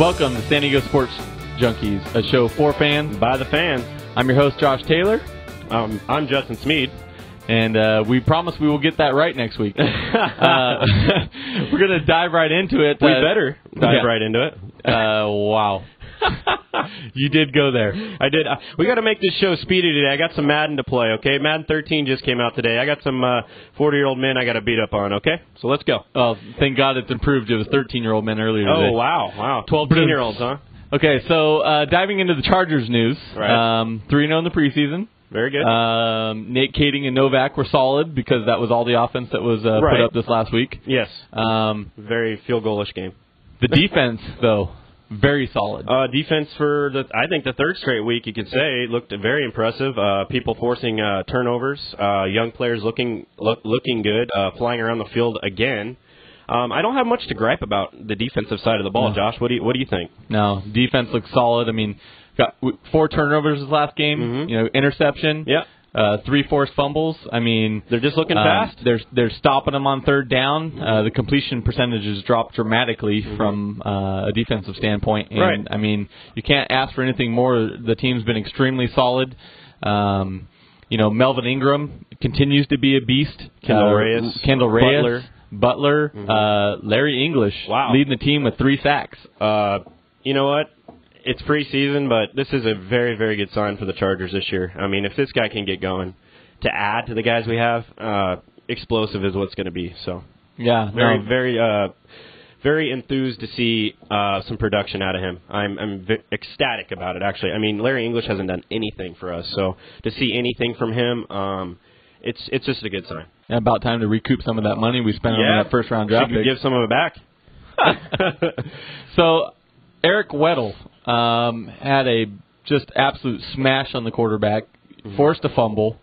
Welcome to San Diego Sports Junkies, a show for fans by the fans. I'm your host, Josh Taylor. I'm Justin Smead. And we promise we will get that right next week. We're going to dive right into it. We better dive right into it. Wow. You did go there. I did. We got to make this show speedy today. I got some Madden to play, okay? Madden 13 just came out today. I got some 40-year-old men I got to beat up on, okay? So let's go. Oh, thank God it's improved. It was 13-year-old men earlier today. Oh, wow. 12-year-olds, huh? Okay, so diving into the Chargers news. Right. 3-0 in the preseason. Very good. Nate Kading and Novak were solid because that was all the offense that was put up this last week. Yes. Very field goal-ish game. The defense, though, very solid. Defense for, I think, the third straight week, you could say, looked very impressive. People forcing turnovers, young players looking good, flying around the field again. I don't have much to gripe about the defensive side of the ball, Josh. What do you think? No, defense looks solid. I mean, got 4 turnovers this last game. Mm-hmm. Interception. Yeah. 3 forced fumbles. I mean, they're just looking fast. They're stopping them on third down. The completion percentages dropped dramatically from a defensive standpoint. And, right. I mean, you can't ask for anything more. The team's been extremely solid. Melvin Ingram continues to be a beast. Kendall Reyes. Butler. Larry English leading the team with 3 sacks. You know what? It's preseason, but this is a very, very good sign for the Chargers this year. I mean, if this guy can get going, to add to the guys we have, explosive is what's going to be. So, yeah, very enthused to see some production out of him. I'm ecstatic about it, actually. I mean, Larry English hasn't done anything for us, so to see anything from him, it's just a good sign. Yeah, about time to recoup some of that money we spent on that first-round draft pick. Give some of it back. So, Eric Weddle had a just absolute smash on the quarterback, forced a fumble.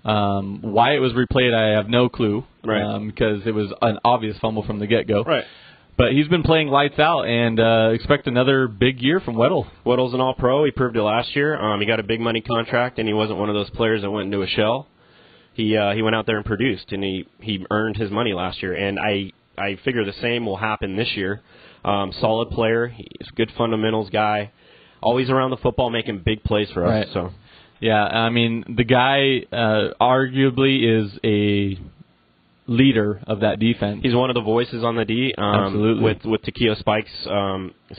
Why it was replayed, I have no clue, because it was an obvious fumble from the get-go. Right. But he's been playing lights out, and expect another big year from Weddle. Weddle's an all-pro. He proved it last year. He got a big money contract, and he wasn't one of those players that went into a shell. He went out there and produced, and he earned his money last year. And I figure the same will happen this year. Solid player. He's a good fundamentals guy. Always around the football, making big plays for us. Right. So, yeah, I mean, the guy arguably is a leader of that defense. He's one of the voices on the D. Absolutely. With Takeo Spikes,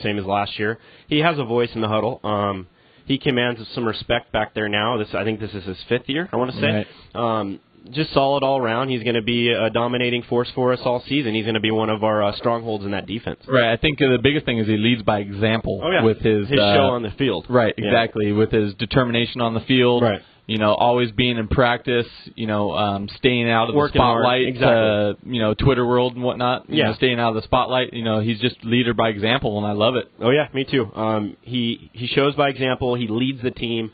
same as last year. He has a voice in the huddle. He commands some respect back there now. I think this is his 5th year, I want to say. Right. Just solid all around. He's going to be a dominating force for us all season. He's going to be one of our strongholds in that defense. Right. I think the biggest thing is he leads by example with his show on the field. Right. Exactly. With his determination on the field. Right. Always being in practice. Staying out of the Working spotlight. hard. Exactly. Twitter world and whatnot. Staying out of the spotlight. He's just leader by example, and I love it. Oh yeah, me too. He shows by example. He leads the team.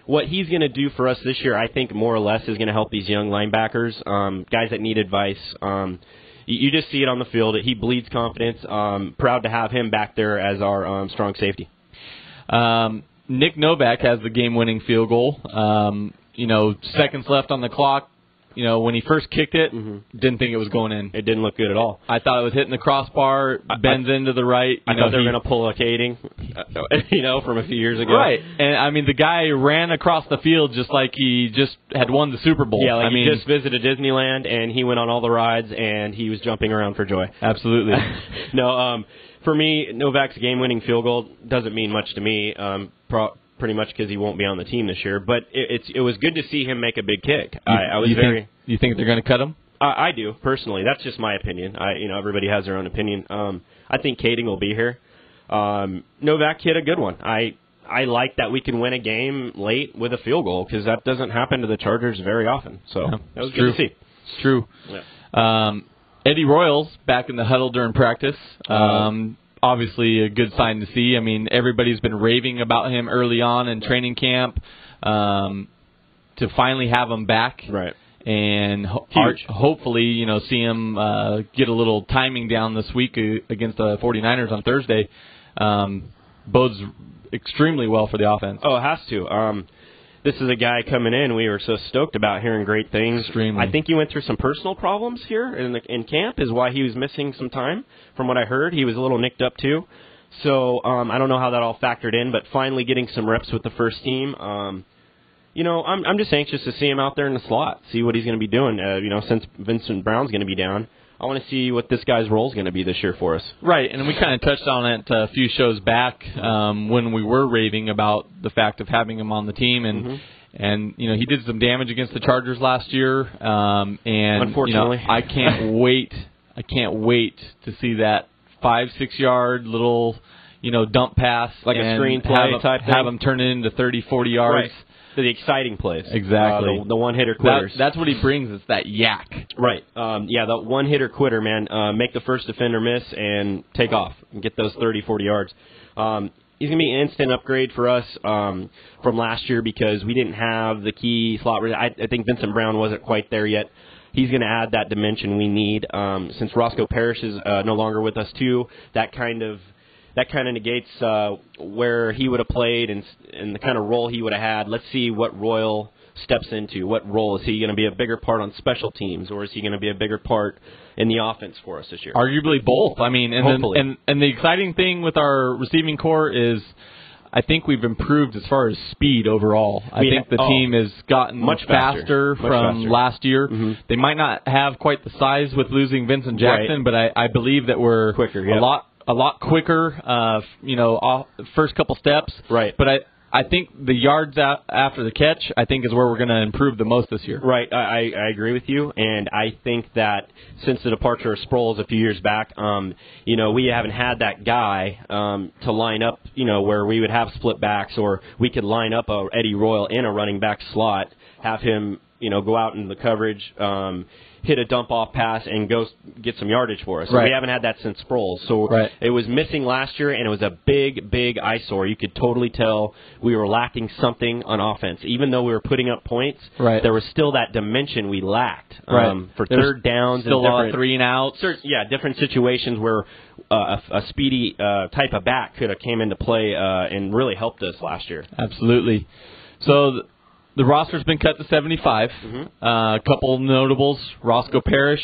What he's going to do for us this year, I think, more or less, is going to help these young linebackers, guys that need advice. You just see it on the field. He bleeds confidence. Proud to have him back there as our strong safety. Nick Novak has the game-winning field goal. Seconds left on the clock. When he first kicked it, didn't think it was going in. It didn't look good at all. I thought it was hitting the crossbar, bends into the right. I thought they were going to pull a Kading, from a few years ago. Right. And, I mean, the guy ran across the field just like he just had won the Super Bowl. Yeah, he just visited Disneyland, and he went on all the rides, and he was jumping around for joy. Absolutely. No, for me, Novak's game-winning field goal doesn't mean much to me. Pretty much because he won't be on the team this year. But it was good to see him make a big kick. You think they're going to cut him? I do, personally. That's just my opinion. Everybody has their own opinion. I think Kading will be here. Novak hit a good one. I like that we can win a game late with a field goal because that doesn't happen to the Chargers very often. So that was good to see. It's true. Yeah. Eddie Royals back in the huddle during practice. Obviously a good sign to see. I mean, everybody's been raving about him early on in training camp. To finally have him back. Right. And hopefully, see him get a little timing down this week against the 49ers on Thursday. Bodes extremely well for the offense. Oh, it has to. This is a guy coming in we were so stoked about, hearing great things. Extremely. I think he went through some personal problems here in camp is why he was missing some time. From what I heard, he was a little nicked up too. So I don't know how that all factored in, but finally getting some reps with the first team. I'm just anxious to see him out there in the slot, see what he's going to be doing. Since Vincent Brown's going to be down, I want to see what this guy's role is going to be this year for us. Right, and we kind of touched on it a few shows back when we were raving about the fact of having him on the team, and he did some damage against the Chargers last year. And unfortunately, I can't wait. I can't wait to see that 5-6 yard little dump pass, like a screen play type thing. Have him turn it into 30-40 yards. Right. The exciting plays. Exactly. The one-hitter quitters. That's what he brings. It's that yak. Right. The one-hitter quitter, man. Make the first defender miss and take off and get those 30-40 yards. He's going to be an instant upgrade for us from last year because we didn't have the key slot. I think Vincent Brown wasn't quite there yet. He's going to add that dimension we need. Since Roscoe Parrish is no longer with us, too, that kind of negates where he would have played and the kind of role he would have had. Let's see what Royal steps into. What role? Is he going to be a bigger part on special teams, or is he going to be a bigger part in the offense for us this year? Arguably both. I mean, hopefully. And the exciting thing with our receiving core is I think we've improved as far as speed overall. I think the team has gotten much faster from last year. Mm-hmm. They might not have quite the size with losing Vincent Jackson, but I believe that we're quicker, a lot quicker, first couple steps. Right. But I think the yards after the catch, I think, is where we're going to improve the most this year. Right. I agree with you, and I think that since the departure of Sproles a few years back, we haven't had that guy to line up, where we would have split backs, or we could line up a Eddie Royal in a running back slot, have him, go out in the coverage, hit a dump-off pass, and go get some yardage for us. So we haven't had that since Sproles. So it was missing last year, and it was a big, big eyesore. You could totally tell we were lacking something on offense. Even though we were putting up points, there was still that dimension we lacked for third downs. Still a lot of 3-and-outs. Different situations where a speedy type of back could have came into play and really helped us last year. Absolutely. So the roster's been cut to 75. A couple notables: Roscoe Parrish,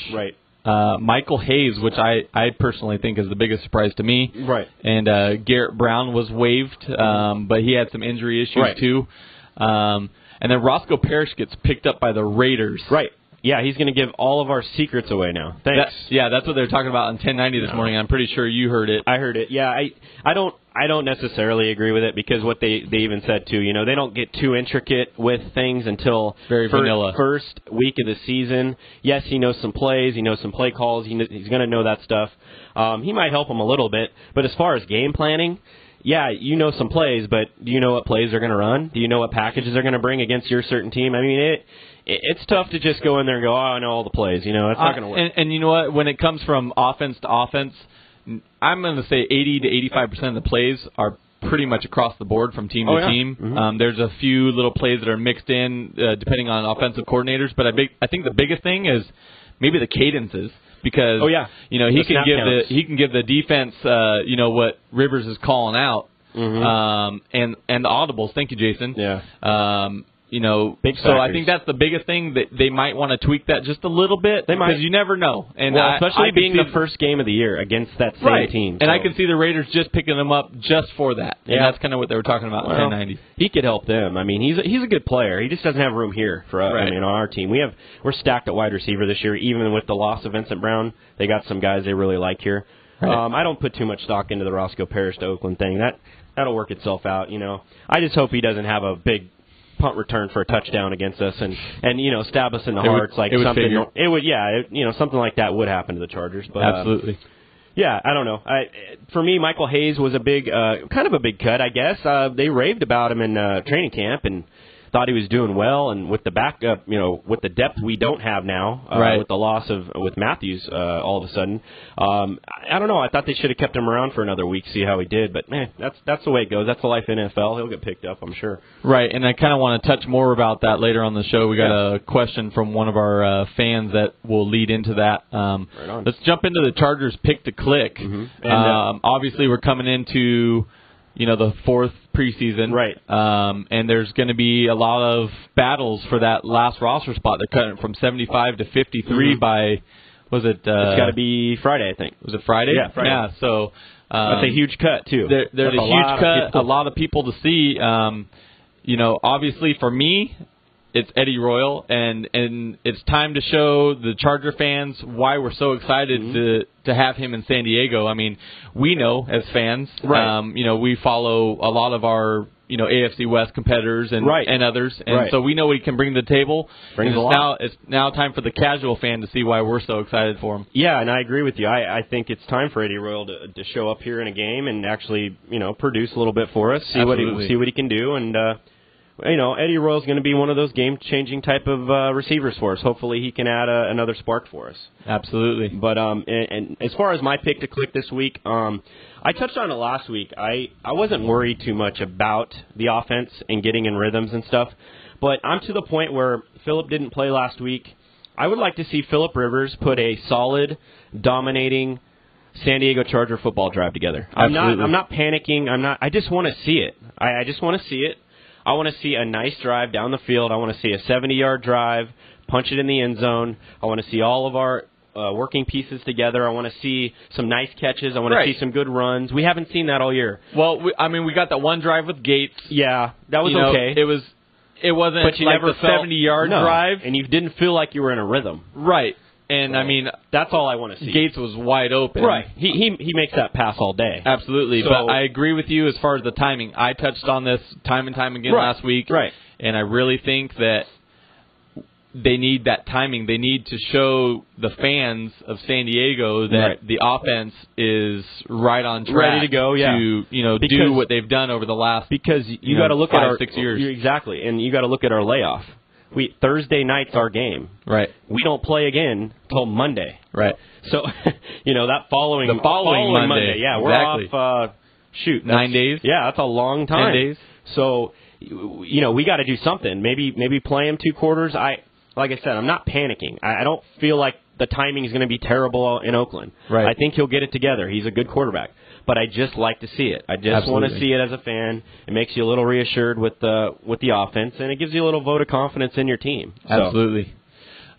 Michael Hayes, which I personally think is the biggest surprise to me. Right. And Garrett Brown was waived, but he had some injury issues too. And then Roscoe Parrish gets picked up by the Raiders. Right. Yeah, he's going to give all of our secrets away now. Thanks. That's what they were talking about on 1090 this morning. I'm pretty sure you heard it. I heard it. Yeah, I don't necessarily agree with it because what they even said too. They don't get too intricate with things until vanilla. First week of the season. Yes, he knows some plays. He knows some play calls. He's going to know that stuff. He might help him a little bit, but as far as game planning. Yeah, you know some plays, but do you know what plays they're going to run? Do you know what packages they're going to bring against your certain team? I mean, it's tough to just go in there and go, I know all the plays. It's not going to work. And you know what? When it comes from offense to offense, I'm going to say 80 to 85% of the plays are pretty much across the board from team to team. Mm-hmm. There's a few little plays that are mixed in depending on offensive coordinators, but I think the biggest thing is maybe the cadences. Because he can give the defense what Rivers is calling out, and the audibles. Thank you, Jason. Yeah. Big so I think that's the biggest thing that they might want to tweak that just a little bit. They might, because you never know. And especially being the first game of the year against that same team. And I can see the Raiders just picking them up just for that. And that's kind of what they were talking about in 1090. He could help them. I mean, he's a good player. He just doesn't have room here for us. I mean, on our team. We're stacked at wide receiver this year. Even with the loss of Vincent Brown, they got some guys they really like here. Right. I don't put too much stock into the Roscoe Parrish to Oakland thing. That'll work itself out. I just hope he doesn't have a big punt return for a touchdown against us and stab us in the hearts something like that would happen to the Chargers. But absolutely. I don't know. For me, Michael Hayes was a big kind of a big cut, I guess. They raved about him in training camp and thought he was doing well, and with the backup, with the depth we don't have now, with the loss with Matthews all of a sudden, I don't know. I thought they should have kept him around for another week, see how he did. But man, that's the way it goes. That's the life in NFL. He'll get picked up, I'm sure. Right, and I kind of want to touch more about that later on the show. We got a question from one of our fans that will lead into that. Right on. Let's jump into the Chargers pick to click. Mm-hmm. And, obviously, we're coming into the fourth preseason. Right. And there's going to be a lot of battles for that last roster spot. They're cutting it from 75 to 53 by, was it? It's got to be Friday, I think. Was it Friday? Yeah, Friday. Yeah, so That's a huge cut, too. There's a huge cut, a lot of people to see. Obviously for me, it's Eddie Royal, and it's time to show the Charger fans why we're so excited to have him in San Diego. I mean, we know as fans, we follow a lot of our AFC West competitors and others, and so we know what he can bring to the table. It's now time for the casual fan to see why we're so excited for him. Yeah, and I agree with you. I think it's time for Eddie Royal to show up here in a game and actually produce a little bit for us, see what he can do, and. Eddie Royal's going to be one of those game-changing type of receivers for us. Hopefully he can add another spark for us. Absolutely. But and as far as my pick to click this week, I touched on it last week. I wasn't worried too much about the offense and getting in rhythms and stuff, but I'm to the point where Phillip didn't play last week. I would like to see Phillip Rivers put a solid, dominating San Diego Charger football drive together. I'm not panicking. I just want to see it. I just want to see it. I want to see a nice drive down the field. I want to see a 70-yard drive, punch it in the end zone. I want to see all of our working pieces together. I want to see some nice catches. I want to see some good runs. We haven't seen that all year. Well, we got that one drive with Gates. Yeah, that was okay. It wasn't but you like never the 70-yard drive. And you didn't feel like you were in a rhythm. Right. And, that's all I want to see. Gates was wide open. Right. He makes that pass all day. Absolutely. So, but I agree with you as far as the timing. I touched on this time and time again last week. Right. And I really think that they need that timing. They need to show the fans of San Diego that the offense is right on track. Ready to go, to do what they've done over the last because you got to look at our 6 years. Exactly. And you got to look at our layoff. Thursday night's our game. Right. We don't play again till Monday. Right. So, that following Monday. Yeah, we're off. 9 days. Yeah, that's a long time. 10 days. So, we got to do something. Maybe play him 2 quarters. Like I said, I'm not panicking. I don't feel like the timing is going to be terrible in Oakland. Right. I think he'll get it together. He's a good quarterback. But I just like to see it. I just want to see it as a fan. It makes you a little reassured with the offense, and it gives you a little vote of confidence in your team. Absolutely.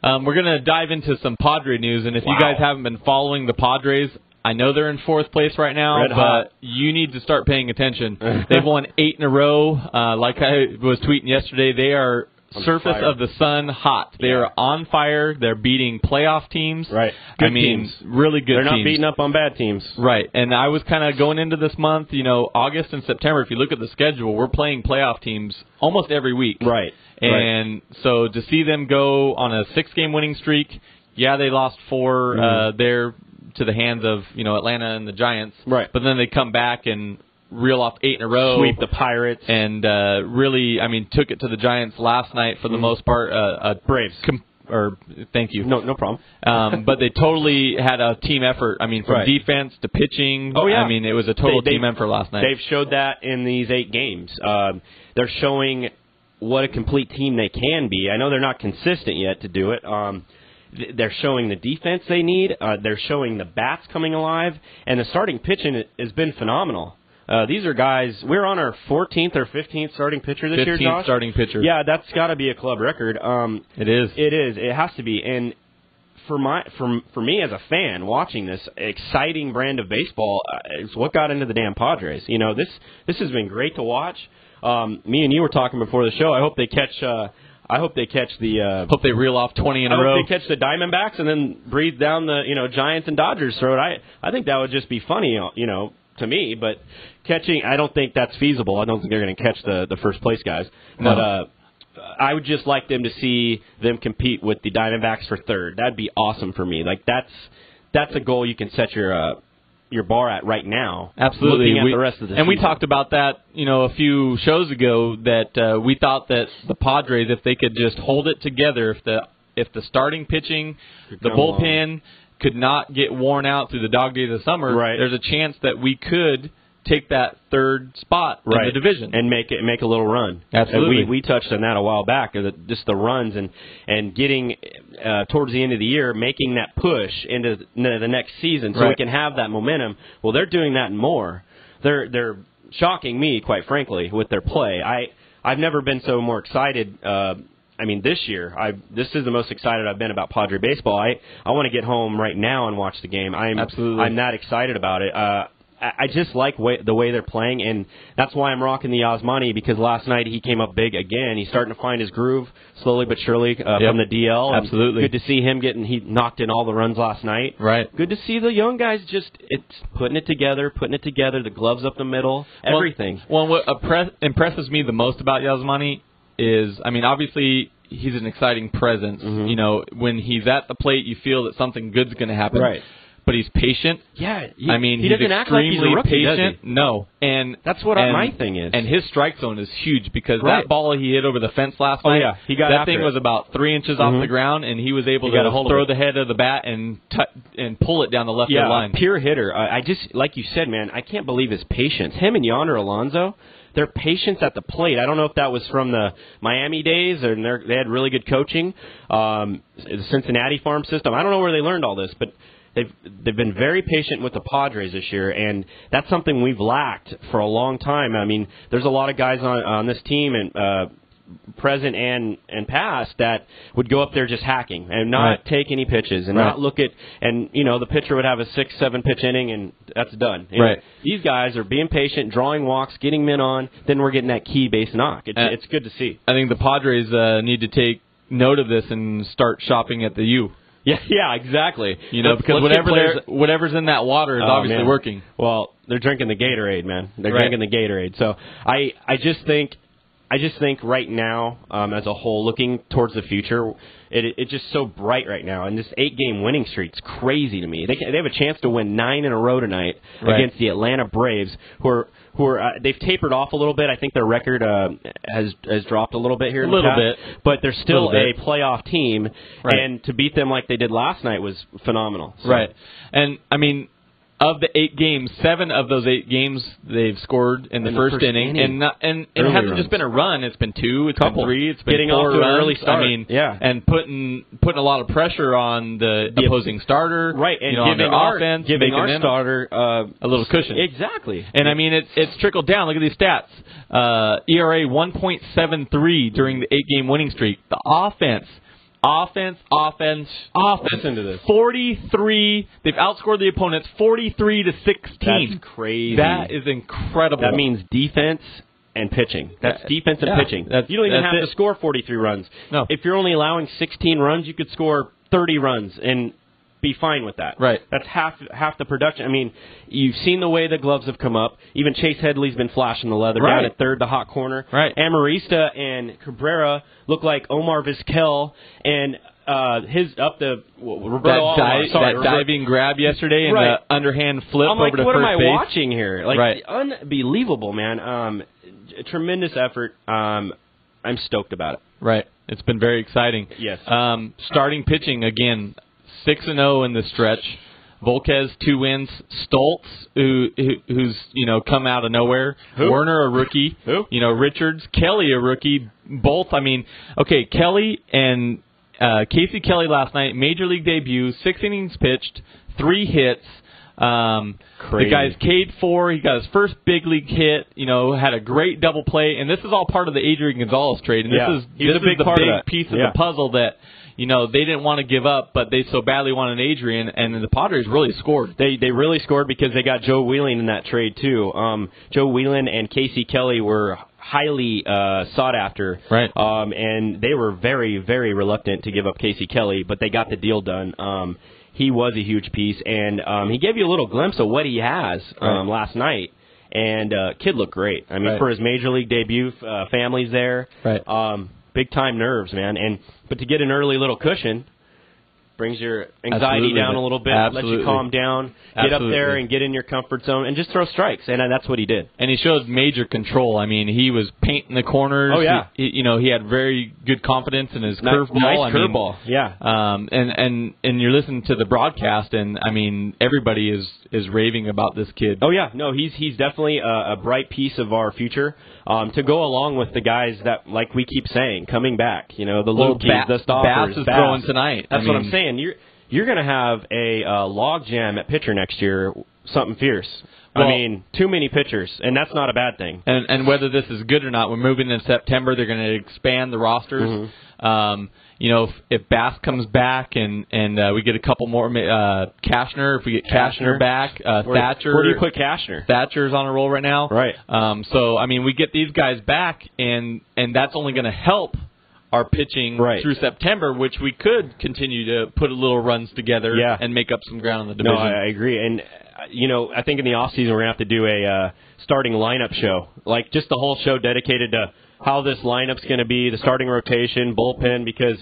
We're going to dive into some Padre news, and if you guys haven't been following the Padres, I know they're in 4th place right now, but you need to start paying attention. They've won 8 in a row. Like I was tweeting yesterday, they are surface of the sun hot. They are on fire. They're beating playoff teams. Right. Good teams. Really good teams. They're not beating up on bad teams. Right. And I was kind of going into this month, August and September, if you look at the schedule, we're playing playoff teams almost every week. Right. And so to see them go on a 6-game winning streak, they lost 4 there to the hands of, Atlanta and the Giants. Right. But then they come back and reel off 8 in a row. Sweep the Pirates. And really, took it to the Giants last night for the most part. Braves. Thank you. No problem. But they totally had a team effort. From defense to pitching. Oh, yeah. It was a total team effort last night. They've showed that in these 8 games. They're showing what a complete team they can be. I know they're not consistent yet to do it. They're showing the defense they need. They're showing the bats coming alive. And the starting pitching has been phenomenal. These are guys, we're on our 14th or 15th starting pitcher this year, Josh. 15th starting pitcher. Yeah, that's got to be a club record. It is. It is. It has to be. And for me as a fan watching this exciting brand of baseball, it's what got into the damn Padres. This has been great to watch. Me and you were talking before the show. I hope they catch hope they reel off 20 in a row. I hope they catch the Diamondbacks and then breathe down the Giants and Dodgers' throat. I think that would just be funny, to me, but catching, I don't think that's feasible. I don't think they're going to catch the first place guys. No. But I would just like them to see them compete with the Diamondbacks for 3rd. That'd be awesome for me. Like that's a goal you can set your bar at right now. Absolutely. Looking at the rest of the season. We talked about that, a few shows ago that we thought that the Padres, if they could just hold it together, if the starting pitching, the bullpen could not get worn out through the dog days of summer, there's a chance that we could take that 3rd spot in the division and make a little run. Absolutely. And we touched on that a while back, just the runs and getting towards the end of the year, making that push into the next season so we can have that momentum. Well, they're doing that and more. They're shocking me, quite frankly, with their play. I've never been so more excited. This year, this is the most excited I've been about Padre baseball. I want to get home right now and watch the game. I'm that excited about it. I just like the way they're playing, and that's why I'm rocking the Osmani, because last night he came up big again. He's starting to find his groove slowly but surely from the DL. Absolutely. Good to see him he knocked in all the runs last night. Right. Good to see the young guys it's putting it together, the gloves up the middle, everything. Well, what impresses me the most about Yasmani is, I mean, obviously he's an exciting presence. Mm-hmm. You know, when he's at the plate, you feel that something good's going to happen. Right. But he's patient. Yeah, he doesn't he's act like he's a rookie, patient. Does he? No, and that's what my thing is. And his strike zone is huge, because that ball he hit over the fence last night. Yeah, he got that thing was about 3 inches off the ground, and he was able to throw the head of the bat and pull it down the left line. Pure hitter. I just, like you said, man, I can't believe his patience. Him and Yonder Alonso, their patience at the plate. I don't know if that was from the Miami days, or they had really good coaching, the Cincinnati farm system. I don't know where they learned all this, but they've been very patient with the Padres this year, and that's something we've lacked for a long time. I mean, there's a lot of guys on this team, and present and past, that would go up there just hacking and not take any pitches and not look at, and the pitcher would have a 6-7 pitch inning and that's done. Right. These guys are being patient, drawing walks, getting men on, then we're getting that key base knock. It's good to see. I think the Padres need to take note of this and start shopping at the U. Yeah, exactly. Because whatever's in that water is obviously working. Well, they're drinking the Gatorade, man. They're drinking the Gatorade. So I just think right now, as a whole, looking towards the future, it's just so bright right now. And this 8-game winning streak's crazy to me. They have a chance to win 9 in a row tonight against the Atlanta Braves, who are they've tapered off a little bit. I think their record has dropped a little bit here. But they're still a playoff team, and to beat them like they did last night was phenomenal. So. Right, and I mean, of the 8 games, 7 of those 8 games they've scored in the first inning. And it hasn't just been a run; it's been 2, it's been 3, it's been getting 4 off to runs. An early start. I mean, and putting a lot of pressure on the opposing starter, and giving our starter a little cushion. Exactly. And I mean, it's trickled down. Look at these stats: ERA 1.73 during the 8-game winning streak. The offense. Listen to this. 43. They've outscored the opponents 43-16. That's crazy. That is incredible. That means defense and pitching. That's defense and pitching. You don't even have to score 43 runs. No. If you're only allowing 16 runs, you could score 30 runs and be fine with that. Right. That's half the production. I mean, you've seen the way the gloves have come up. Even Chase Headley's been flashing the leather down at third, the hot corner. Right. Amarista and Cabrera look like Omar Vizquel, and that diving grab yesterday and the underhand flip over to first base. What am I watching here? Unbelievable, man. Tremendous effort. I'm stoked about it. Right. It's been very exciting. Yes. Starting pitching again. 6-0 in the stretch. Volquez 2 wins. Stoltz, who's come out of nowhere. Who? Werner, a rookie. Who? Richards, Kelly, a rookie. Both. I mean, okay, Kelly and Casey Kelly last night, major league debut, 6 innings pitched, 3 hits. The guy's K'd 4. He got his first big league hit. Had a great double play, and this is all part of the Adrian Gonzalez trade. And this is the big piece of the puzzle that. They didn't want to give up, but they so badly wanted Adrian, and the Padres really scored. They really scored because they got Joe Wheeling in that trade, too. Joe Wheeling and Casey Kelly were highly sought after. Right. And they were very, very reluctant to give up Casey Kelly, but they got the deal done. He was a huge piece, and he gave you a little glimpse of what he has last night. And kid looked great. I mean, for his major league debut, family's there. Right. Big time nerves, man. But to get an early little cushion brings your anxiety down a little bit, lets you calm down, get up there and get in your comfort zone, and just throw strikes. And that's what he did. And he showed major control. I mean, he was painting the corners. Oh yeah. He had very good confidence in his curveball. Nice curveball. Yeah. And you're listening to the broadcast, and I mean, everybody is raving about this kid. Oh yeah. No, he's definitely a bright piece of our future. To go along with the guys that, like we keep saying, coming back. The Lukes, the Stoppers. Bass is throwing tonight. That's what I'm saying. You're going to have a log jam at pitcher next year, something fierce. Well, I mean, too many pitchers, and that's not a bad thing. And whether this is good or not, we're moving in September. They're going to expand the rosters. if Bass comes back and we get a couple more, Kashner, if we get Kashner back, Thatcher. Where do you put Kashner? Thatcher's on a roll right now. Right. So, I mean, we get these guys back, and that's only going to help our pitching through September, which we could continue to put a little runs together and make up some ground in the division. No, I agree. And, I think in the offseason we're going to have to do a starting lineup show, like just the whole show dedicated to how this lineup's going to be, the starting rotation, bullpen, because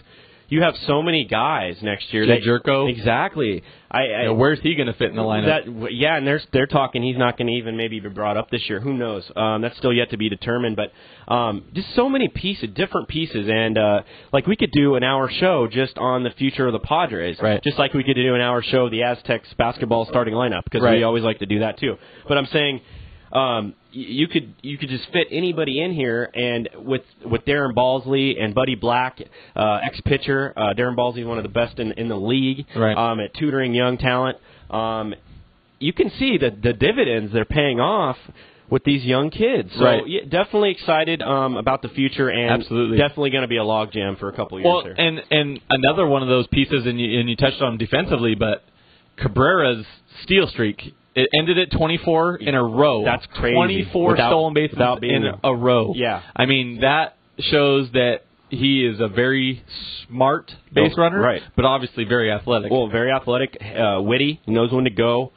you have so many guys next year. Jerko. Exactly. Where's he going to fit in the lineup? And they're talking he's not going to even maybe be brought up this year. Who knows? That's still yet to be determined. But just so many different pieces. And like we could do an hour show just on the future of the Padres. Right. Just like we could do an hour show of the Aztecs basketball starting lineup, because we always like to do that too. But I'm saying you could just fit anybody in here, and with Darren Balsley and Buddy Black, ex-pitcher, Darren Balsley, one of the best in the league, at tutoring young talent. You can see the dividends they're paying off with these young kids. So definitely excited about the future, and definitely going to be a logjam for a couple of years there. And another one of those pieces, and you touched on defensively, but Cabrera's steal streak. It ended at 24 in a row. That's crazy. 24 stolen bases in a row. Yeah. I mean, that shows that he is a very smart base runner, but obviously very athletic. Well, very athletic, witty, knows when to go.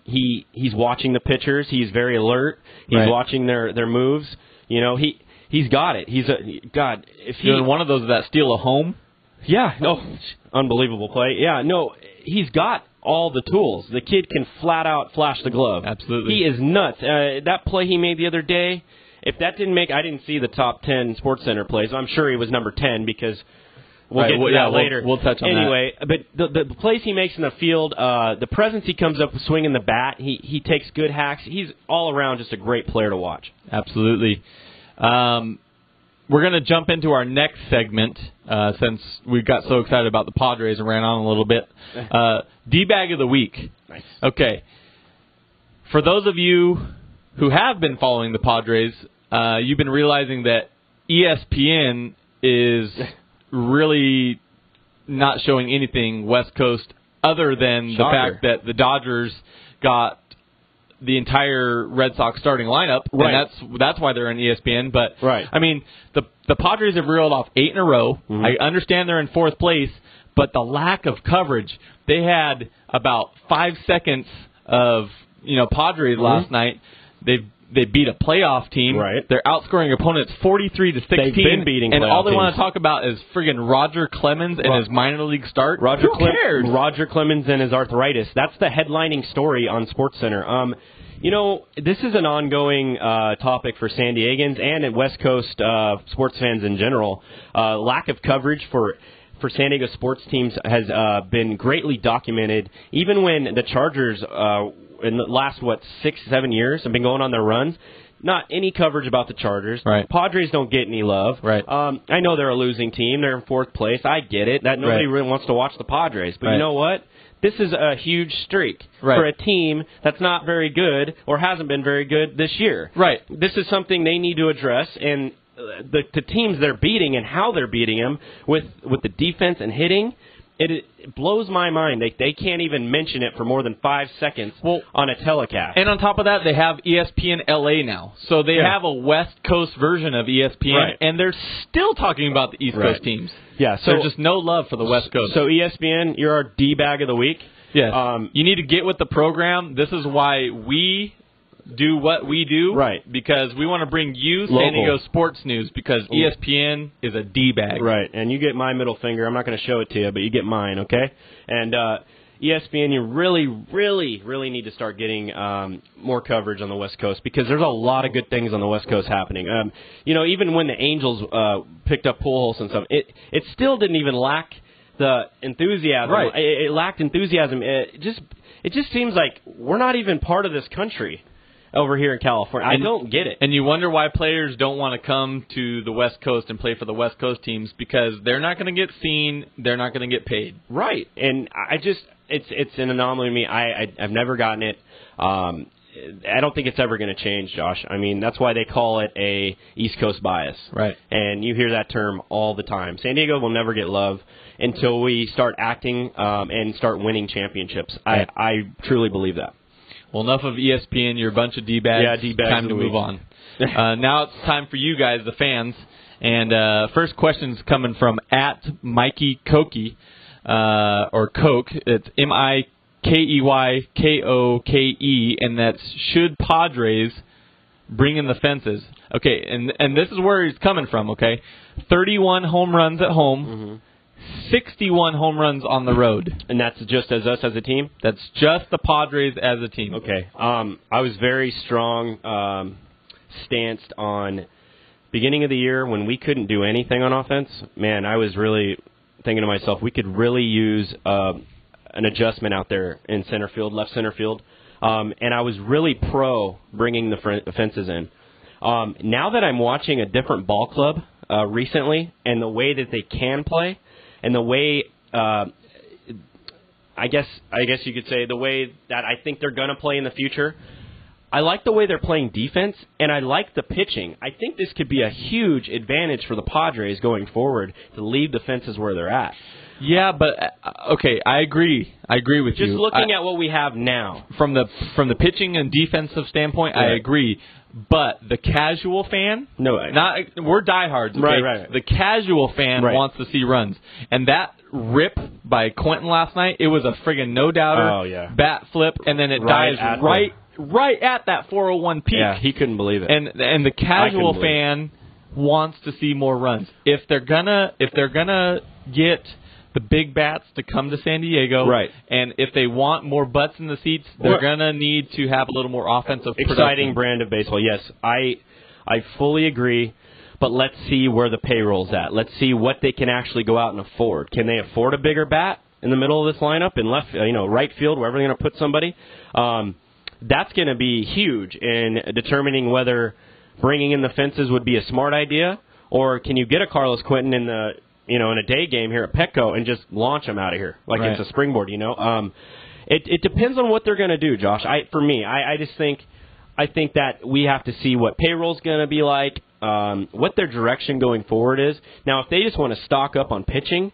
He's watching the pitchers. He's very alert. He's watching their moves. He's got it. If he doing one of those that steal a home. Yeah, no, unbelievable play. Yeah, no, he's got all the tools. The kid can flat out flash the glove. Absolutely. He is nuts. That play he made the other day, if that didn't make, I didn't see the top 10 Sports Center plays. I'm sure he was number 10 because we'll get to that later. We'll touch on that. But the plays he makes in the field, the presence he comes up with swinging the bat, he takes good hacks. He's all around just a great player to watch. Absolutely. We're going to jump into our next segment since we got so excited about the Padres and ran on a little bit. D-Bag of the Week. Nice. Okay. For those of you who have been following the Padres, you've been realizing that ESPN is really not showing anything West Coast other than the fact that the Dodgers got the entire Red Sox starting lineup, and that's why they're on ESPN. But I mean, the Padres have reeled off 8 in a row. Mm-hmm. I understand they're in 4th place, but the lack of coverage. They had about 5 seconds of Padres last night. They beat a playoff team. They're outscoring opponents 43-16. They've been beating and all they teams. Want to talk about is friggin' Roger Clemens and his minor league start. Who cares? Roger Clemens and his arthritis. That's the headlining story on SportsCenter. This is an ongoing topic for San Diegans and at West Coast sports fans in general. Lack of coverage for San Diego sports teams has been greatly documented. Even when the Chargers, in the last, 6-7 years, have been going on their runs, not any coverage about the Chargers. Padres don't get any love. I know they're a losing team. They're in 4th place. I get it. That nobody really wants to watch the Padres. But you know what? This is a huge streak for a team that's not very good or hasn't been very good this year. This is something they need to address, and the teams they're beating and how they're beating them with the defense and hitting, it blows my mind. They can't even mention it for more than 5 seconds on a telecast. And on top of that, they have ESPN LA now. So they have a West Coast version of ESPN, and they're still talking about the East Coast teams. Yeah, so there's just no love for the West Coast. So ESPN, you're our D-Bag of the week. Yes. You need to get with the program. This is why we do what we do. Because we want to bring you San Diego sports news, because ESPN is a D-bag. And you get my middle finger. I'm not going to show it to you, but you get mine, okay? And ESPN, you really, really, really need to start getting more coverage on the West Coast, because there's a lot of good things on the West Coast happening. Even when the Angels picked up Pujols and stuff, it still didn't even lack the enthusiasm. It lacked enthusiasm. It just seems like we're not even part of this country over here in California. I don't get it. And you wonder why players don't want to come to the West Coast and play for the West Coast teams, because they're not going to get seen, they're not going to get paid. And it's an anomaly to me. I've never gotten it. I don't think it's ever going to change, Josh. I mean, that's why they call it a East Coast bias. Right. And you hear that term all the time. San Diego will never get love until we start acting and start winning championships. Right. I truly believe that. Well, enough of ESPN. You're a bunch of D-bags. Yeah, D-bags. Time to move on. Now it's time for you guys, the fans. And first question's coming from @Mikey Koke, or Coke. It's MIKEYKOKE, and that's should Padres bring in the fences? Okay, and this is where he's coming from. Okay, 31 home runs at home, 61 home runs on the road, and that's just as us as a team. That's just the Padres as a team. Okay, I was very strong stanced on beginning of the year when we couldn't do anything on offense. Man, I was really thinking to myself, we could really use an adjustment out there in center field, left center field. And I was really pro bringing the fences in. Now that I'm watching a different ball club recently and the way that they can play and the way, I guess you could say the way that I think they're going to play in the future, I like the way they're playing defense, and I like the pitching. I think this could be a huge advantage for the Padres going forward to leave the fences where they're at. Yeah, but okay, I agree. I agree with you. Just looking at what we have now, from the pitching and defensive standpoint, right. I agree. But the casual fan, we're diehards. Okay? Right. The casual fan wants to see runs, and that rip by Quentin last night, it was a friggin' no doubter. Oh yeah, bat flip, and then it dives right at that 401 peak. Yeah, he couldn't believe it. And the casual fan wants to see more runs. If they're gonna get the big bats to come to San Diego, right, and if they want more butts in the seats, they're gonna need to have a little more offensive exciting production. brand of baseball. Yes, I fully agree. But let's see where the payroll's at. Let's see what they can actually go out and afford. Can they afford a bigger bat in the middle of this lineup in left, right field, wherever they're going to put somebody? That's going to be huge in determining whether bringing in the fences would be a smart idea, or can you get a Carlos Quentin in the in a day game here at Petco and just launch him out of here like it's a springboard. It depends on what they're going to do, Josh. I just think that we have to see what payroll's going to be like, what their direction going forward is. Now, if they just want to stock up on pitching,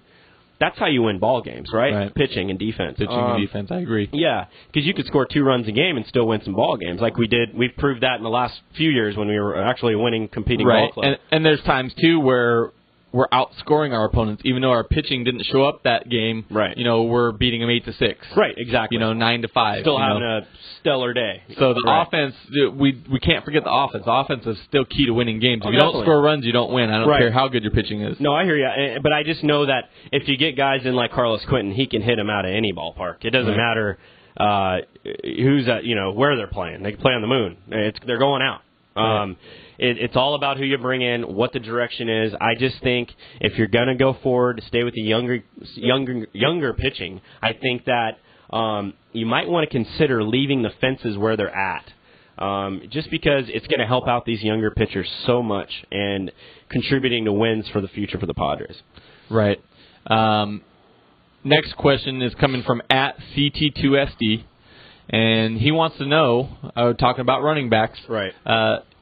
that's how you win ball games, right? Pitching and defense. Pitching and defense, I agree. Yeah, because you could score 2 runs a game and still win some ball games like we did. We've proved that in the last few years when we were actually winning competing ball clubs. And there's times, too, where we're outscoring our opponents, even though our pitching didn't show up that game. Right. We're beating them 8-6. Right, exactly. 9-5. Still having a stellar day. So the offense, we can't forget the offense. The offense is still key to winning games. If you definitely don't score runs, you don't win. I don't care how good your pitching is. No, I hear you. But I just know that if you get guys in like Carlos Quentin, he can hit them out of any ballpark. It doesn't matter who's at, where they're playing. They can play on the moon. They're going out. It's all about who you bring in, what the direction is. I just think if you're going to go forward, stay with the younger pitching, I think that you might want to consider leaving the fences where they're at, just because it's going to help out these younger pitchers so much and contributing to wins for the future for the Padres. Right. Next question is coming from @CT2SD. And he wants to know, talking about running backs,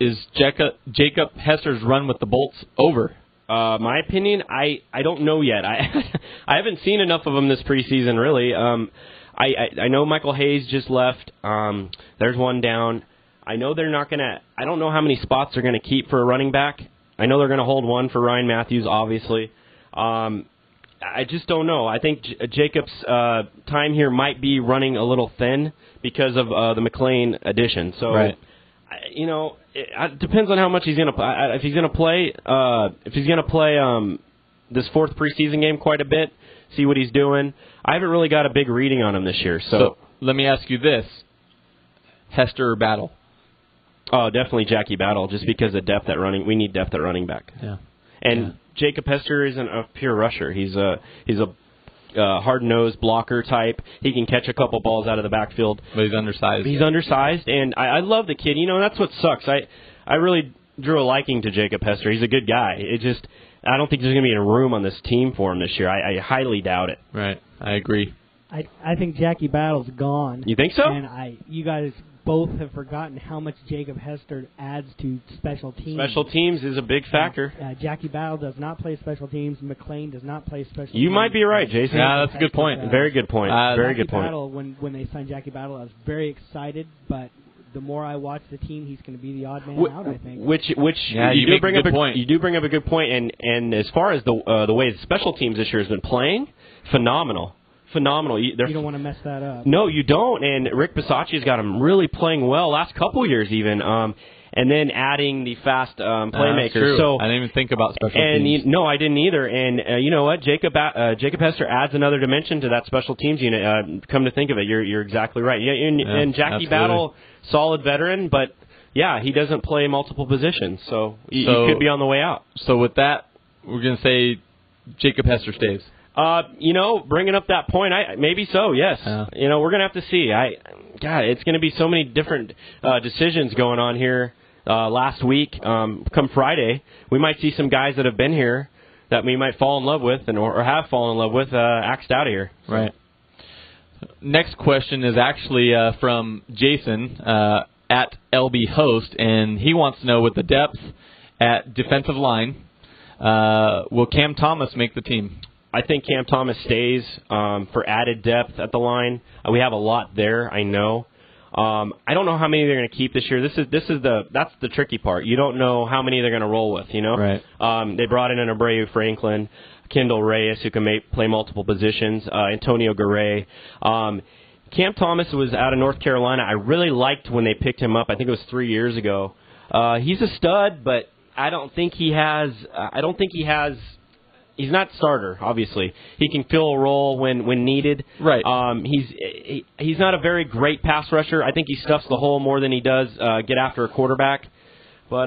is Jacob Hester's run with the Bolts over? My opinion, I don't know yet. I haven't seen enough of him this preseason, really. I know Michael Hayes just left. There's one down. I know they're not going to – I don't know how many spots they're going to keep for a running back. I know they're going to hold one for Ryan Matthews, obviously. I just don't know. I think Jacob's time here might be running a little thin because of the McLean addition. So, it depends on how much he's going to. If he's going to play this fourth preseason game quite a bit, see what he's doing. I haven't really got a big reading on him this year. So let me ask you this: Hester or Battle? Oh, definitely Jackie Battle, just because of depth at running. We need depth at running back. Yeah, and Jacob Hester isn't a pure rusher. He's a hard-nosed blocker type. He can catch a couple balls out of the backfield. But he's undersized. He's undersized, and I love the kid. That's what sucks. I really drew a liking to Jacob Hester. He's a good guy. I don't think there's going to be a room on this team for him this year. I highly doubt it. Right. I agree. I think Jackie Battle's gone. You think so? And you guys both have forgotten how much Jacob Hester adds to special teams. Special teams is a big factor. Jackie Battle does not play special teams. McLean does not play special teams. You might be right, Jason. Yeah, that's a good point. Very good point. Very good point. Battle, when they signed Jackie Battle, I was very excited, but the more I watch the team, he's going to be the odd man out, I think. You do bring up a good point. You do bring up a good point, and as far as the way the special teams this year has been playing, phenomenal. You don't want to mess that up. No, you don't. And Rick Bisaccia's got him really playing well last couple years even. And then adding the fast playmakers. True. So I didn't even think about special teams. No, I didn't either. And you know what? Jacob Hester adds another dimension to that special teams unit. Come to think of it, you're exactly right. Yeah, and Jackie absolutely. Battle, solid veteran, but yeah, he doesn't play multiple positions, so he could be on the way out. So with that, we're going to say Jacob Hester stays. Bringing up that point, maybe so. Yes, we're gonna have to see. It's gonna be so many different decisions going on here. Last week, come Friday, we might see some guys that have been here that we might fall in love with or have fallen in love with axed out of here. Right. Next question is actually from Jason at LB Host, and he wants to know, with the depth at defensive line, will Cam Thomas make the team? I think Cam Thomas stays for added depth at the line. We have a lot there, I know. I don't know how many they're going to keep this year. That's the tricky part. You don't know how many they're going to roll with. Right. They brought in an Abreu Franklin, Kendall Reyes, who can play multiple positions, Antonio Garay. Cam Thomas was out of North Carolina. I really liked when they picked him up. I think it was 3 years ago. He's a stud, but I don't think he has. He's not starter, obviously. He can fill a role when needed. Right. He's not a very great pass rusher. I think he stuffs the hole more than he does get after a quarterback. But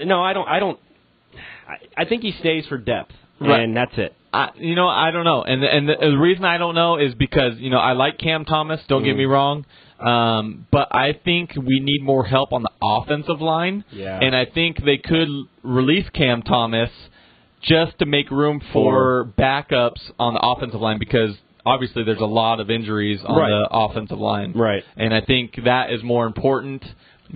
no, I don't. I think he stays for depth, right. And that's it. I don't know, and the reason I don't know is because I like Cam Thomas. Don't get me wrong. But I think we need more help on the offensive line. Yeah. And I think they could release Cam Thomas just to make room for backups on the offensive line, because obviously there's a lot of injuries on the offensive line. Right. And I think that is more important.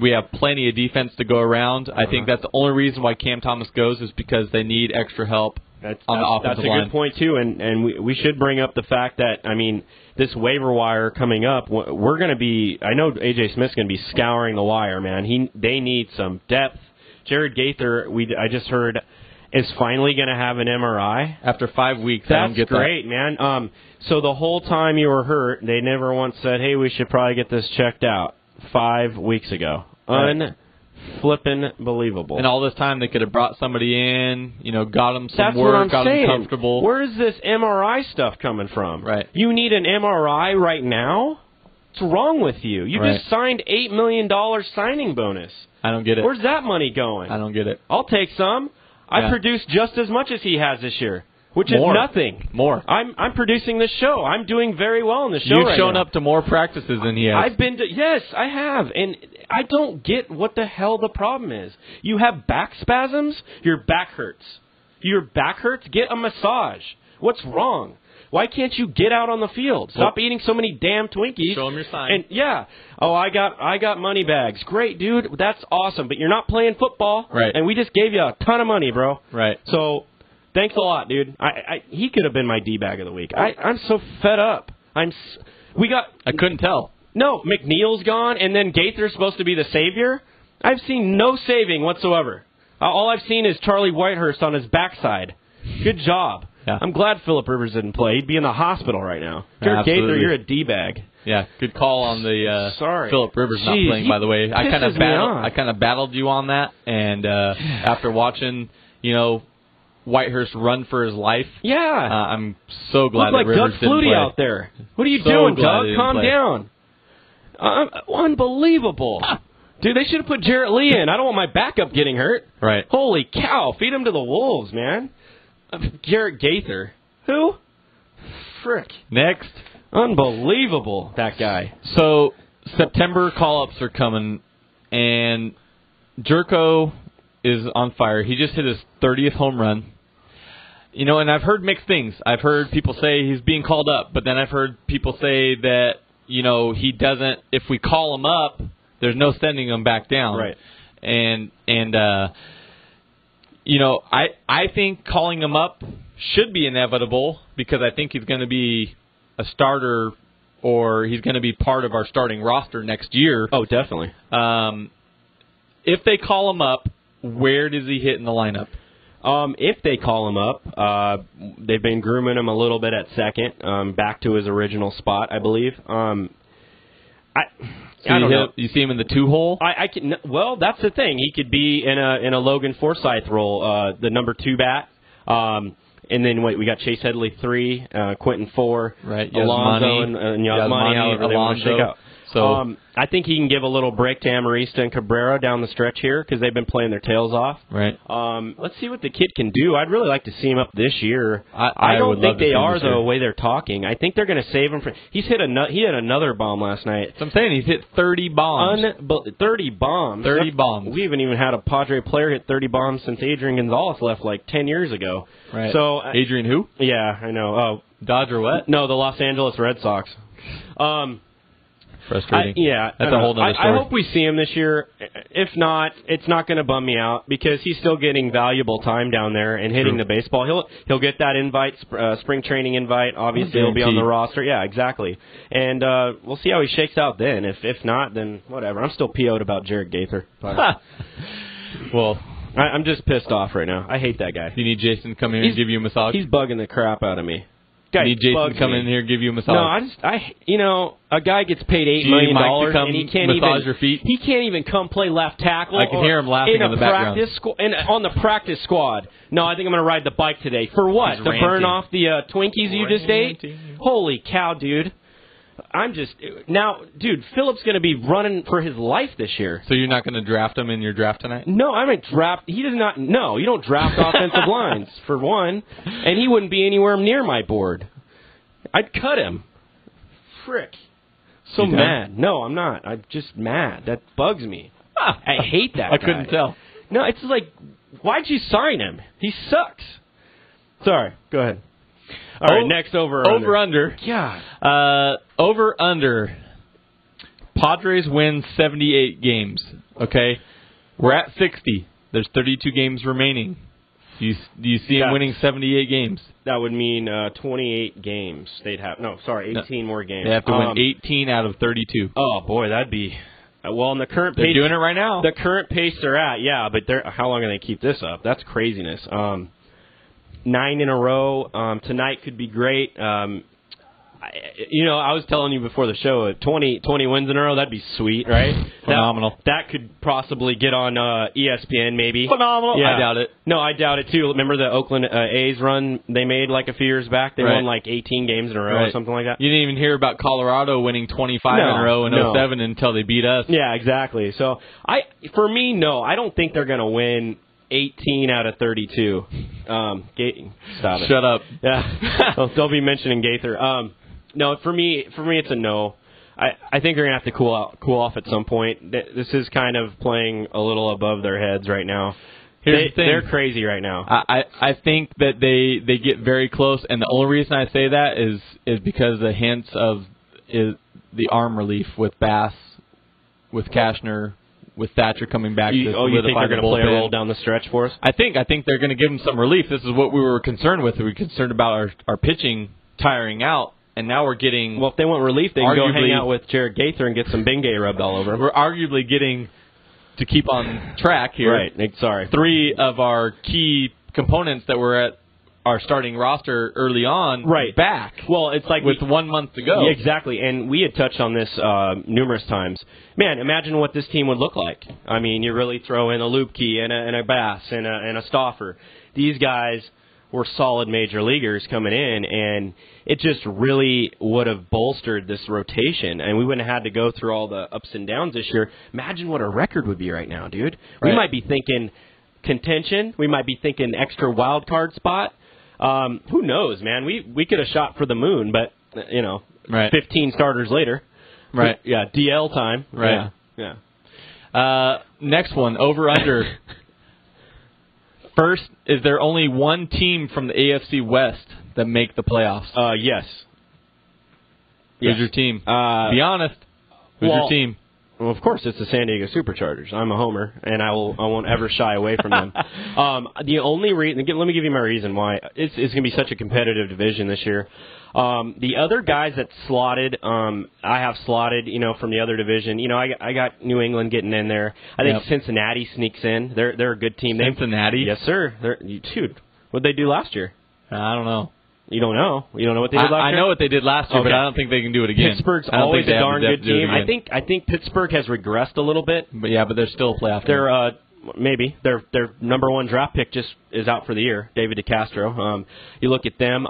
We have plenty of defense to go around. I think that's the only reason why Cam Thomas goes, is because they need extra help on the offensive line. That's a good point, too. And we should bring up the fact that, this waiver wire coming up, we're going to be, I know A.J. Smith's going to be scouring the wire, man. They need some depth. Jared Gaither, I just heard, is finally going to have an MRI. After 5 weeks. That's I don't get great, that. Man. So the whole time you were hurt, they never once said, hey, we should probably get this checked out 5 weeks ago. Right. Flippin' believable. And all this time they could have brought somebody in, got them some That's work, what I'm got saying. them comfortable. Where's this MRI stuff coming from? Right. You need an MRI right now? What's wrong with you? You just signed $8 million signing bonus. I don't get it. Where's that money going? I don't get it. I'll take some. I produced just as much as he has this year, which is nothing. More. I'm producing this show. I'm doing very well in the show. You've shown up to more practices than he has. I've been to, yes, I have, and I don't get what the hell the problem is. You have back spasms. Your back hurts. Your back hurts. Get a massage. What's wrong? Why can't you get out on the field? Stop eating so many damn Twinkies. Show them your sign. And I got money bags. Great, dude. That's awesome. But you're not playing football. Right. And we just gave you a ton of money, bro. Right. So thanks a lot, dude. He could have been my D-bag of the week. I'm so fed up. I couldn't tell. No, McNeil's gone, and then Gaither's supposed to be the savior. I've seen no saving whatsoever. All I've seen is Charlie Whitehurst on his backside. Good job. Yeah. I'm glad Phillip Rivers didn't play. He'd be in the hospital right now. Jared Gaither, you're a D-bag. Yeah, good call on the Sorry. Phillip Rivers not playing, by the way. I kind of battled you on that, and after watching, Whitehurst run for his life, I'm so glad that Rivers Doug didn't Flutie play. out there. What are you doing, Doug? Calm down. Unbelievable. Dude, they should have put Jarrett Lee in. I don't want my backup getting hurt. Right. Holy cow. Feed him to the wolves, man. Garrett Gaither. Who? Frick. Next. Unbelievable, that guy. So, September call-ups are coming, and Jerko is on fire. He just hit his 30th home run. And I've heard mixed things. I've heard people say he's being called up, but then I've heard people say that, he doesn't, if we call him up, There's no sending him back down. Right. And I think calling him up should be inevitable because I think he's going to be a starter or he's going to be part of our starting roster next year. Oh, definitely. If they call him up, where does he hit in the lineup? If they call him up, they've been grooming him a little bit at second, back to his original spot, I believe. I don't know. You see him in the 2-hole? Well, that's the thing. He could be in a Logan Forsythe role, the number 2 bat. And then we got Chase Headley 3, Quentin 4, right? Alonso and Yasmani, however they want to shake out. So I think he can give a little break to Amarista and Cabrera down the stretch here because they've been playing their tails off. Right. Let's see what the kid can do. I'd really like to see him up this year. I don't think they are the way they're talking. I think they're going to save him. He hit another bomb last night. So I'm saying he's hit 30 bombs. 30 bombs. 30 bombs. We haven't even had a Padre player hit 30 bombs since Adrian Gonzalez left like 10 years ago. Right. So Adrian who? Yeah, I know. Oh, Dodger what? No, the Los Angeles Red Sox. Frustrating. That's a whole other story. I hope we see him this year. If not, it's not going to bum me out because he's still getting valuable time down there and hitting the baseball. He'll get that invite, spring training invite. Obviously, he'll be on the roster. Yeah, exactly. And we'll see how he shakes out then. If not, then whatever. I'm still PO'd about Jared Gaither. Well, I'm just pissed off right now. I hate that guy. You need Jason to come in here and give you a massage? He's bugging the crap out of me. You need Jason to come in here and give you a massage? No, a guy gets paid $8 million and he can't massage your feet? He can't even come play left tackle. I can hear him laughing in the background. On the practice squad. No, I think I'm going to ride the bike today. For what? To burn off the Twinkies you just ate? Holy cow, dude. Dude, Phillip's going to be running for his life this year. So you're not going to draft him in your draft tonight? No, I mean he does not. No, you don't draft offensive lines, for one. And he wouldn't be anywhere near my board. I'd cut him. Frick. So mad. No, I'm not. I'm just mad. That bugs me. I hate that guy. I couldn't tell. No, it's like, why'd you sign him? He sucks. Sorry, go ahead. All right, next over-under. God. Over-under. Padres win 78 games, okay? We're at 60. There's 32 games remaining. Do you see them winning 78 games? That would mean 28 games. 18 more games. They have to win 18 out of 32. Oh, boy, that'd be... Well, in the current pace... They're doing it right now. The current pace they're at, yeah, but how long are they keep this up? That's craziness. 9 in a row. Tonight could be great. I was telling you before the show, 20 wins in a row, that'd be sweet, right? Phenomenal. That could possibly get on ESPN, maybe. Phenomenal. Yeah. I doubt it. No, I doubt it, too. Remember the Oakland A's run they made like a few years back? They won like 18 games in a row or something like that. You didn't even hear about Colorado winning 25 in a row in 07 until they beat us. Yeah, exactly. So, for me, no. I don't think they're going to win 18 out of 32. Stop it. Shut up. Yeah. Don't be mentioning Gaither. No, for me, it's a no. I think they're gonna have to cool off at some point. This is kind of playing a little above their heads right now. Here's the thing. They're crazy right now. I think that they get very close, and the only reason I say that is because the hints of the arm relief with Bass, with Cashner, with Thatcher coming back. You think they're going to play a role down the stretch for us? I think they're going to give them some relief. This is what we were concerned with. We were concerned about our pitching tiring out. And now we're getting... Well, if they want relief, they can go hang out with Jared Gaither and get some Bengay rubbed all over him. We're arguably getting, to keep on track here... Right, sorry. 3 of our key components that were at our starting roster early on back. Well, it's like... With 1 month to go. Yeah, exactly, and we had touched on this numerous times. Man, imagine what this team would look like. I mean, you really throw in a Lupke and a Bass and a Stauffer. These guys were solid major leaguers coming in, and it just really would have bolstered this rotation, and we wouldn't have had to go through all the ups and downs this year. Imagine what our record would be right now, dude. Right. We might be thinking contention. We might be thinking extra wild card spot. Who knows, man? We could have shot for the moon, but, 15 starters later. Right. Yeah, DL time. Right. Yeah. Next one, over-under. First, is there only one team from the AFC West that make the playoffs? Yes. Who's your team? Be honest. Who's your team? Well, of course, it's the San Diego Superchargers. I'm a homer, and I won't ever shy away from them. The only reason, let me give you my reason why it's going to be such a competitive division this year. The other guys that slotted, I have slotted, from the other division. I got New England getting in there. I think Cincinnati sneaks in. They're a good team. Cincinnati? Yes, sir. Dude, what'd they do last year? I don't know. You don't know? You don't know what they did last year? I know what they did last year, but I don't think they can do it again. Pittsburgh's always a darn good team. I think Pittsburgh has regressed a little bit. But they're still a playoff team. They're maybe their number one draft pick just is out for the year, David DeCastro. You look at them.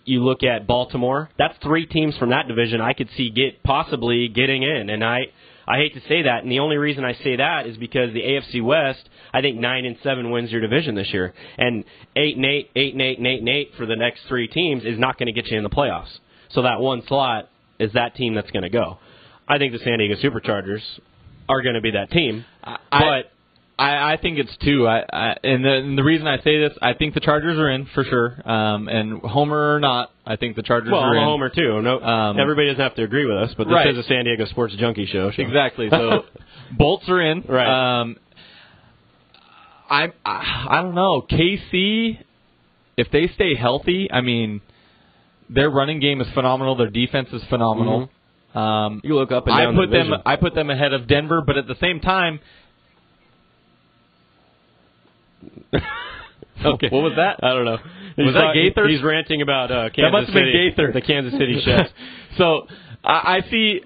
You look at Baltimore. That's 3 teams from that division I could see possibly getting in, and I hate to say that, and the only reason I say that is because the AFC West, I think 9-7 wins your division this year, and 8-8, 8-8, and 8-8 for the next 3 teams is not going to get you in the playoffs. So that one slot is that team that's going to go. I think the San Diego Superchargers are going to be that team, but I think it's 2. And the reason I say this, I think the Chargers are in for sure. And homer or not, I think the Chargers are in. Well, I'm a homer too. No, everybody doesn't have to agree with us, but this is a San Diego Sports Junkie show. Exactly. So Bolts are in. Right. I don't know. KC, if they stay healthy, their running game is phenomenal. Their defense is phenomenal. Mm-hmm. You look up and down I put them ahead of Denver, but at the same time. Okay, what was that? I don't know. Was that Gaither? He's ranting about Kansas City. That must have been Gaither. The Kansas City Chefs. So I see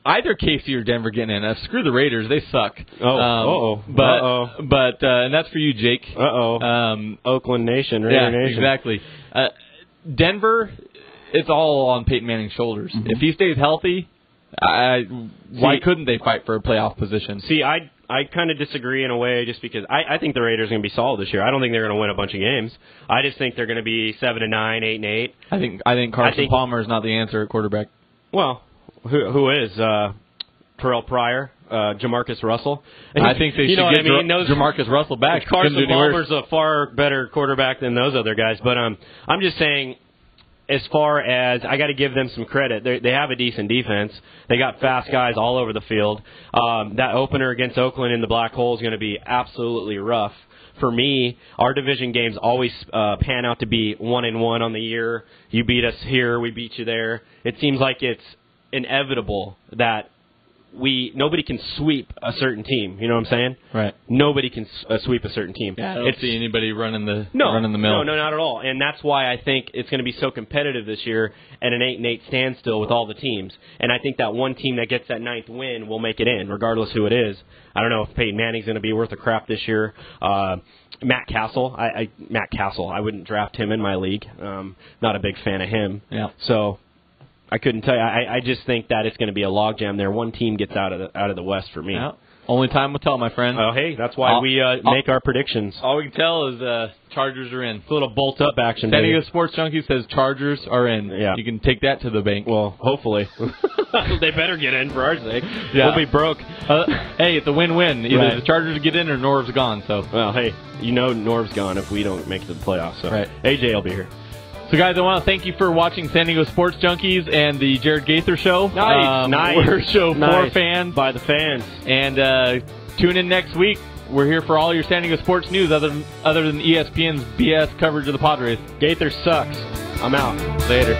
either KC or Denver getting in. Screw the Raiders; they suck. But and that's for you, Jake. Oakland Nation, Raider Nation. Exactly. Denver, it's all on Peyton Manning's shoulders. Mm-hmm. If he stays healthy, why couldn't they fight for a playoff position? See, I kind of disagree in a way just because I think the Raiders are going to be solid this year. I don't think they're going to win a bunch of games. I just think they're going to be 7-9, 8-8. I think Carson Palmer is not the answer at quarterback. Well, who is? Terrell Pryor, Jamarcus Russell. I think they should get Jamarcus Russell back. Carson Palmer's a far better quarterback than those other guys. But I'm just saying, as far as I got to give them some credit, they have a decent defense. They got fast guys all over the field. That opener against Oakland in the black hole is going to be absolutely rough. For me, our division games always pan out to be 1-1 on the year. You beat us here, we beat you there. It seems like it's inevitable that nobody can sweep a certain team. You know what I'm saying? Right. Nobody can sweep a certain team. Yeah, I don't see anybody running the mill. No, not at all. And that's why I think it's going to be so competitive this year at an 8-8 standstill with all the teams. And I think that one team that gets that 9th win will make it in, regardless who it is. I don't know if Peyton Manning's going to be worth a crap this year. Matt Castle, I wouldn't draft him in my league. Not a big fan of him. Yeah. So I couldn't tell you. I just think that it's going to be a logjam there. One team gets out of the West for me. Yeah. Only time will tell, my friend. Oh, hey, that's why we make our predictions. All we can tell is Chargers are in. It's a little bolt-up action. San Diego Sports Junkie says Chargers are in. Yeah. You can take that to the bank. Well, hopefully. They better get in for our sake. Yeah. We'll be broke. Hey, it's a win-win. Either the Chargers get in or Norv's gone. So. Well, hey, Norv's gone if we don't make it to the playoffs. So. Right. AJ will be here. So, guys, I want to thank you for watching San Diego Sports Junkies and the Jared Gaither Show. Nice. We're a show for fans. By the fans. And tune in next week. We're here for all your San Diego sports news other than ESPN's BS coverage of the Padres. Gaither sucks. I'm out. Later.